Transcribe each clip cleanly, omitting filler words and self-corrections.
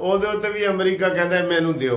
ਉਹਦੇ ਉੱਤੇ ਵੀ ਅਮਰੀਕਾ ਕਹਿੰਦਾ ਮੈਨੂੰ ਦਿਓ।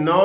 9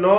9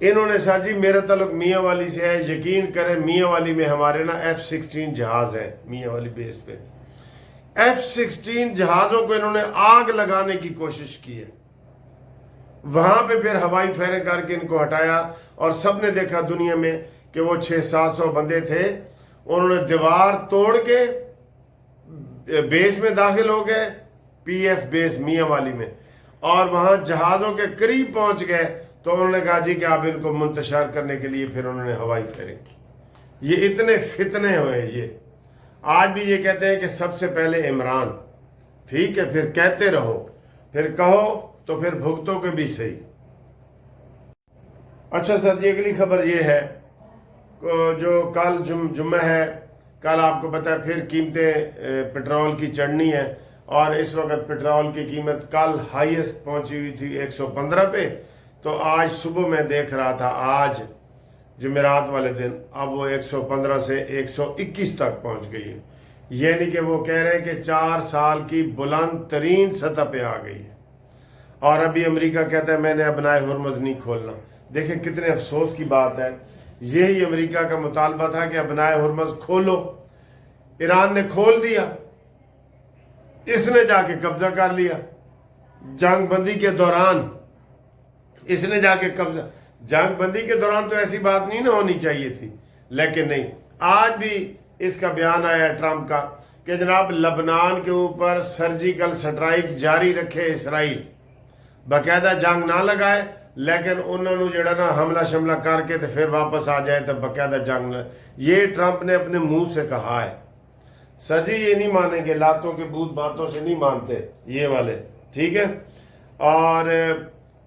انہوں نے سر جی میرا تعلق میاں والی سے ہے، یقین کریں میاں والی میں ہمارے نا F-16 جہاز ہے میاں والی بیس پہ، F-16 جہازوں کو انہوں نے آگ لگانے کی کوشش کی ہے، وہاں پہ پھر ہوائی فائرنگ کر کے ان کو ہٹایا، اور سب نے دیکھا دنیا میں کہ وہ 600-700 بندے تھے، انہوں نے دیوار توڑ کے بیس میں داخل ہو گئے، PF بیس میاں والی میں، اور وہاں جہازوں کے قریب پہنچ گئے تو انہوں نے کہا جی کہ آپ ان کو منتشر کرنے کے لیے پھر انہوں نے ہوائی فائرنگ کی۔ یہ اتنے فتنے ہوئے، یہ آج بھی یہ کہتے ہیں کہ سب سے پہلے عمران، ٹھیک ہے پھر کہتے رہو، پھر کہو تو پھر بھگتو کے بھی صحیح۔ اچھا سر جی اگلی خبر یہ ہے جو کل جمعہ ہے، کل آپ کو پتہ ہے پھر قیمتیں پٹرول کی چڑھنی ہے، اور اس وقت پٹرول کی قیمت کل ہائیسٹ پہنچی ہوئی تھی 115 پہ، تو آج صبح میں دیکھ رہا تھا، آج جمعرات والے دن اب وہ 115 سے 121 تک پہنچ گئی ہے، یعنی کہ وہ کہہ رہے ہیں کہ 4 سال کی بلند ترین سطح پہ آ گئی ہے، اور ابھی امریکہ کہتا ہے میں نے ابنائے ہرمز نہیں کھولنا۔ دیکھیں کتنے افسوس کی بات ہے، یہی امریکہ کا مطالبہ تھا کہ ابنائے ہرمز کھولو، ایران نے کھول دیا، اس نے جا کے قبضہ کر لیا جنگ بندی کے دوران، اس نے جا کے قبضہ، جنگ بندی کے دوران تو ایسی بات نہیں نہ ہونی چاہیے تھی، لیکن نہیں، آج بھی اس کا بیان آیا ہے ٹرمپ کا کہ جناب لبنان کے اوپر سرجیکل سٹرائک جاری رکھے اسرائیل، باقاعدہ جنگ نہ لگائے لیکن انہوں نے جڑا نا حملہ شملہ کر کے تو پھر واپس آ جائے تو باقاعدہ جنگ نہ، یہ ٹرمپ نے اپنے منہ سے کہا ہے۔ سر جی یہ نہیں مانیں گے، لاتوں کے بھوت باتوں سے نہیں مانتے یہ والے، ٹھیک ہے۔ اور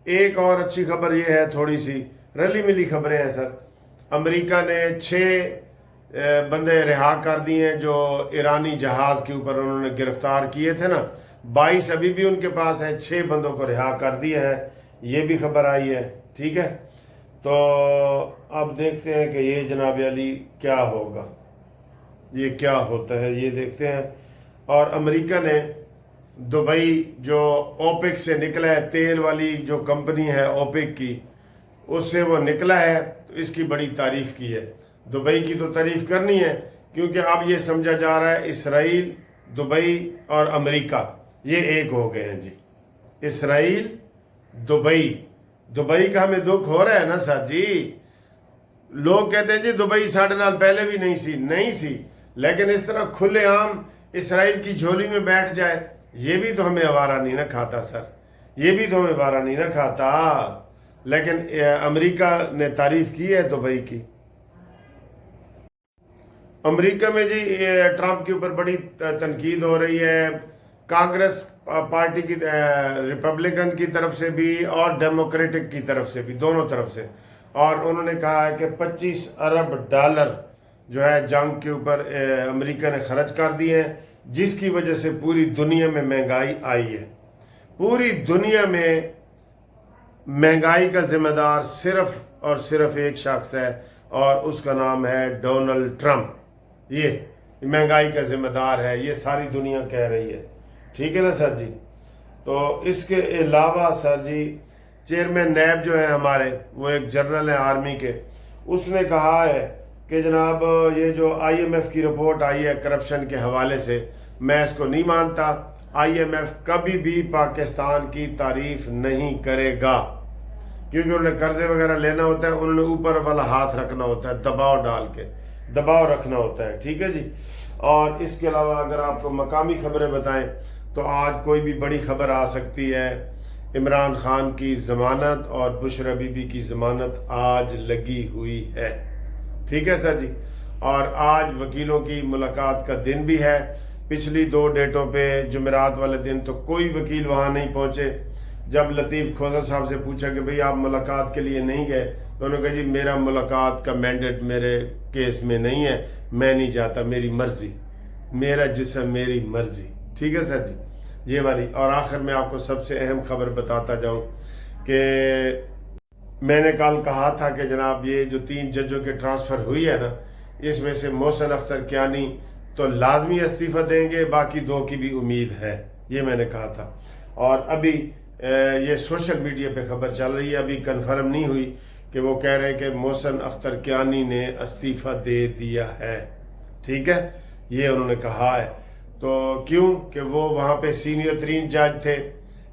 ایک اور اچھی خبر یہ ہے، تھوڑی سی رلی ملی خبریں ہیں سر، امریکہ نے 6 بندے رہا کر دیے ہیں جو ایرانی جہاز کے اوپر انہوں نے گرفتار کیے تھے نا، 22 ابھی بھی ان کے پاس ہیں، 6 بندوں کو رہا کر دیا ہے، یہ بھی خبر آئی ہے، ٹھیک ہے۔ تو اب دیکھتے ہیں کہ یہ جناب علی کیا ہوگا، یہ کیا ہوتا ہے یہ دیکھتے ہیں۔ اور امریکہ نے دبئی جو اوپیک سے نکلا ہے، تیل والی جو کمپنی ہے اوپیک کی، اس سے وہ نکلا ہے تو اس کی بڑی تعریف کی ہے، دبئی کی تو تعریف کرنی ہے کیونکہ اب یہ سمجھا جا رہا ہے اسرائیل، دبئی اور امریکہ یہ ایک ہو گئے ہیں جی، اسرائیل دبئی کا ہمیں دکھ ہو رہا ہے نا سر جی، لوگ کہتے ہیں جی دبئی ساڑھے نال پہلے بھی نہیں سی، لیکن اس طرح کھلے عام اسرائیل کی جھولی میں بیٹھ جائے، یہ بھی تو ہمیں آوارہ نہیں نہ کھاتا سر، یہ بھی تو ہمیں آوارہ نہیں نہ کھاتا، لیکن امریکہ نے تعریف کی ہے دبئی کی۔ امریکہ میں جی ٹرمپ کے اوپر بڑی تنقید ہو رہی ہے، کانگریس پارٹی کی، ریپبلکن کی طرف سے بھی اور ڈیموکریٹک کی طرف سے بھی، دونوں طرف سے، اور انہوں نے کہا ہے کہ $25 ارب جو ہے جنگ کے اوپر امریکہ نے خرچ کر دیے ہیں، جس کی وجہ سے پوری دنیا میں مہنگائی آئی ہے، پوری دنیا میں مہنگائی کا ذمہ دار صرف اور صرف ایک شخص ہے اور اس کا نام ہے ڈونلڈ ٹرمپ، یہ مہنگائی کا ذمہ دار ہے، یہ ساری دنیا کہہ رہی ہے، ٹھیک ہے نا سر جی۔ تو اس کے علاوہ سر جی چیئرمین نیب جو ہے ہمارے، وہ ایک جنرل ہیں آرمی کے، اس نے کہا ہے کہ جناب یہ جو IMF کی رپورٹ آئی ہے کرپشن کے حوالے سے، میں اس کو نہیں مانتا، IMF کبھی بھی پاکستان کی تعریف نہیں کرے گا، کیونکہ انہوں نے قرضے وغیرہ لینا ہوتا ہے، انہوں نے اوپر والا ہاتھ رکھنا ہوتا ہے، دباؤ ڈال کے دباؤ رکھنا ہوتا ہے، ٹھیک ہے جی۔ اور اس کے علاوہ اگر آپ کو مقامی خبریں بتائیں تو آج کوئی بھی بڑی خبر آ سکتی ہے، عمران خان کی ضمانت اور بشرا بی بی کی ضمانت آج لگی ہوئی ہے، ٹھیک ہے سر جی۔ اور آج وکیلوں کی ملاقات کا دن بھی ہے، پچھلی 2 ڈیٹوں پہ جمعرات والے دن تو کوئی وکیل وہاں نہیں پہنچے، جب لطیف کھوسا صاحب سے پوچھا کہ بھئی آپ ملاقات کے لیے نہیں گئے تو انہوں نے کہا جی میرا ملاقات کا مینڈیٹ میرے کیس میں نہیں ہے، میں نہیں جاتا، میری مرضی، میرا جسم میری مرضی، ٹھیک ہے سر جی، یہ والی۔ اور آخر میں آپ کو سب سے اہم خبر بتاتا جاؤں کہ میں نے کل کہا تھا کہ جناب یہ جو 3 ججوں کے ٹرانسفر ہوئی ہے نا، اس میں سے محسن اختر کیانی تو لازمی استعفیٰ دیں گے، باقی 2 کی بھی امید ہے، یہ میں نے کہا تھا۔ اور ابھی یہ سوشل میڈیا پہ خبر چل رہی ہے، ابھی کنفرم نہیں ہوئی کہ وہ کہہ رہے ہیں کہ محسن اختر کیانی نے استعفیٰ دے دیا ہے. ٹھیک ہے, یہ انہوں نے کہا ہے. تو کیوں کہ وہ وہاں پہ سینئر ترین جج تھے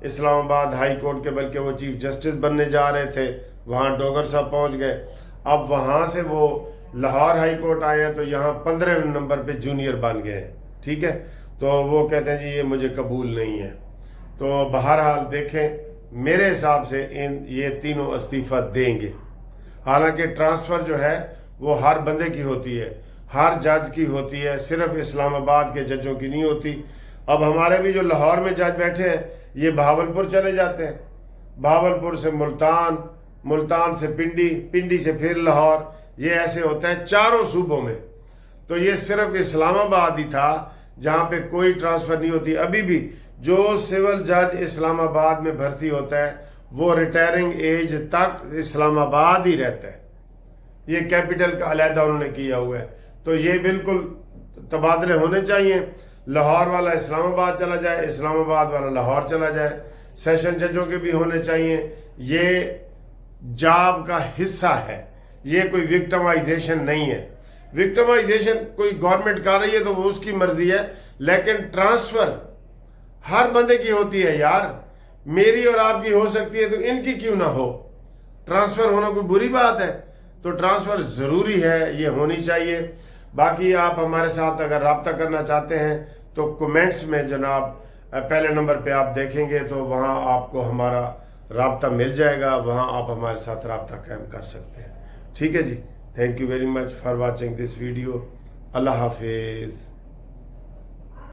اسلام آباد ہائی کورٹ کے, بلکہ وہ چیف جسٹس بننے جا رہے تھے. وہاں ڈوگر صاحب پہنچ گئے. اب وہاں سے وہ لاہور ہائی کورٹ آئے ہیں تو یہاں 15 نمبر پہ جونیئر بن گئے ہیں. ٹھیک ہے, تو وہ کہتے ہیں جی یہ مجھے قبول نہیں ہے. تو بہرحال دیکھیں, میرے حساب سے یہ تینوں استعفیٰ دیں گے. حالانکہ ٹرانسفر جو ہے وہ ہر بندے کی ہوتی ہے, ہر جج کی ہوتی ہے, صرف اسلام آباد کے ججوں کی نہیں ہوتی. اب ہمارے بھی جو لاہور میں جج بیٹھے ہیں یہ بہاولپور چلے جاتے ہیں, بہاولپور سے ملتان, ملتان سے پنڈی, پنڈی سے پھر لاہور. یہ ایسے ہوتا ہے چاروں صوبوں میں. تو یہ صرف اسلام آباد ہی تھا جہاں پہ کوئی ٹرانسفر نہیں ہوتی. ابھی بھی جو سول جج اسلام آباد میں بھرتی ہوتا ہے وہ ریٹائرنگ ایج تک اسلام آباد ہی رہتا ہے. یہ کیپٹل کا علیحدہ انہوں نے کیا ہوا ہے. تو یہ بالکل تبادلے ہونے چاہیے. لاہور والا اسلام آباد چلا جائے, اسلام آباد والا لاہور چلا جائے. سیشن ججوں کے بھی ہونے چاہیے. یہ جاب کا حصہ ہے, یہ کوئی وکٹمائزیشن نہیں ہے. وکٹمائزیشن کوئی گورنمنٹ کر رہی ہے تو وہ اس کی مرضی ہے, لیکن ٹرانسفر ہر بندے کی ہوتی ہے یار. میری اور آپ کی ہو سکتی ہے تو ان کی کیوں نہ ہو. ٹرانسفر ہونا کوئی بری بات ہے؟ تو ٹرانسفر ضروری ہے, یہ ہونی چاہیے. باقی آپ ہمارے ساتھ اگر رابطہ کرنا چاہتے ہیں تو کومنٹس میں جناب پہلے نمبر پہ آپ دیکھیں گے تو وہاں آپ کو ہمارا رابطہ مل جائے گا, وہاں آپ ہمارے ساتھ رابطہ قائم کر سکتے ہیں. ٹھیک ہے جی, thank you very much for watching this video. اللہ حافظ.